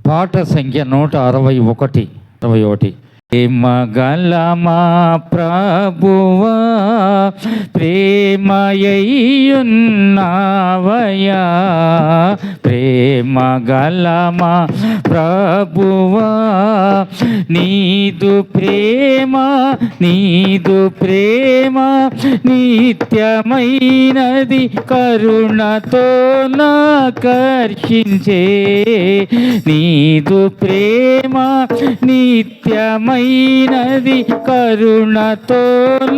పాట సంఖ్య 161. ప్రేమగల మా ప్రభువా ప్రేమయ్యున్నావయ్యా, ప్రేమగల మా ప్రభువా నీదు ప్రేమ నిత్యమైనది కరుణతో నాకర్షించే, నీదు ప్రేమ నిత్యమైనది కరుణతో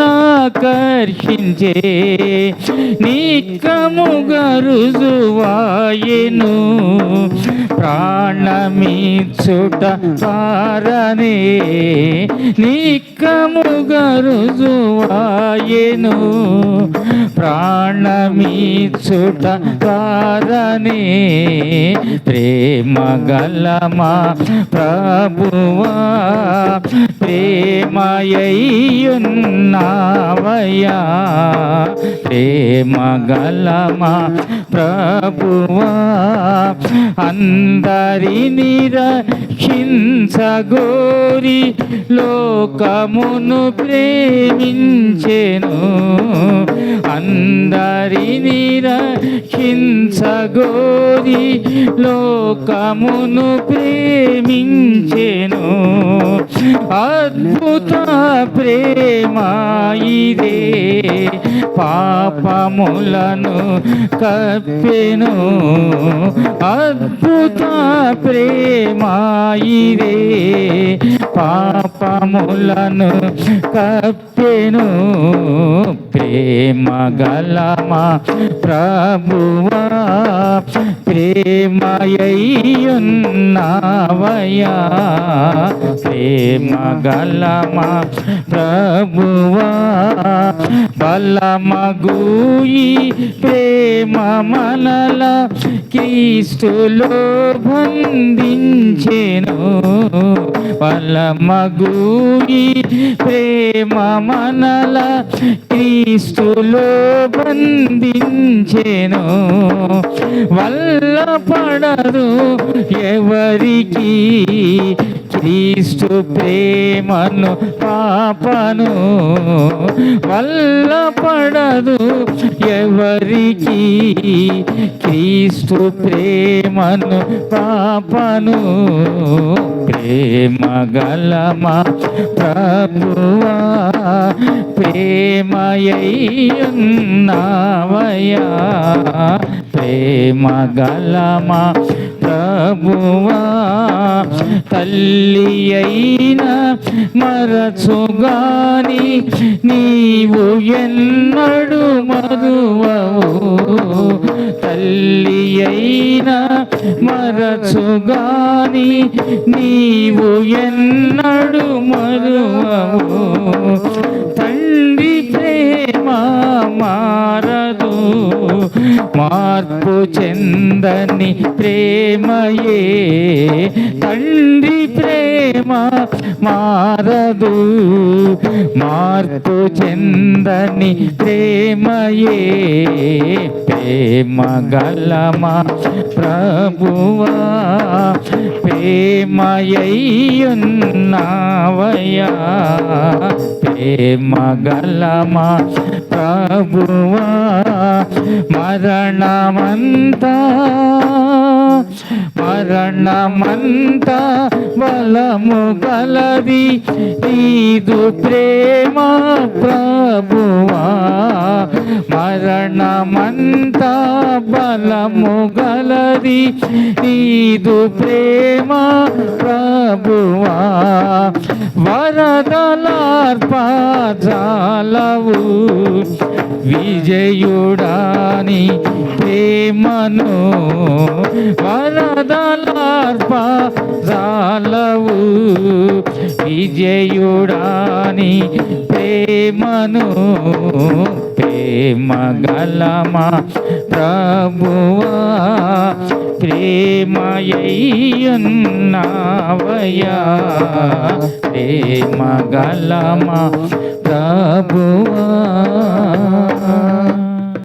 నాకర్షించే, నిక్కముగా రుజువాయెను ప్రాణమిచ్చుట పారనే, నిక్కముగా రుజువాయెను ప్రాణమిచ్చుట పారనే, ప్రేమగల మా ప్రభువా ప్రేమయ్యున్నావయ్యా, ప్రేమగల మా ప్రభువా అందరిని రక్షించగోరి లోకమును ప్రేమించెను, అందరిని రక్షించగోరి లోకమును ప్రేమించెను, అద్భుత ప్రేమ ఇదే పాపములను కప్పెను, అద్భుత ప్రేమ ఇదే పాపములను కప్పెను, ప్రేమగల మా ప్రభువా ప్రేమయ్యున్నావయ్యా, ప్రేమగల మా ప్రభువా బలమగుయి ప్రేమ మనల క్రీస్తులో బంధించెను, బలమగుయి ప్రేమ మనల క్రీస్తులో బంధించెను, వల్ల పడదు ఎవరికి క్రీస్తు ప్రేమను పాపను, వల్ల పడదు ఎవరికి క్రీస్తు ప్రేమను పాపను, ప్రేమగల మా ప్రభువా ప్రేమయ్యున్నావయ్యా, ప్రేమగల మా ప్రభువా తల్లి అయిన మరచుగాని నీవు ఎన్నడు మరువవు, తల్లి అయిన మరచుగాని నీవు ఎన్నడు మరువవు, తండ్రి ప్రేమ మారదు మార్పు చెందని ప్రేమయే, తండ్రి ప్రేమ మారదు మార్పు చెందని ప్రేమయే, ప్రేమగల మా ప్రభువా ప్రేమయ్యున్నావయ్యా, ప్రేమగల మా ప్రభువా మరణమంతా బలము గలది నీదు ప్రేమ ప్రభువా, మరణమంతా బలము గలది నీదు ప్రేమ ప్రభువా, వరదలార్పజాలవు విజయుడాని ప్రేమను, వరదలార్పజాలవు విజయుడాని ప్రేమను, ప్రేమగల మా ప్రభువా ప్రేమయ్యున్నావయ్యా, ప్రేమగల మా ప్రభువా.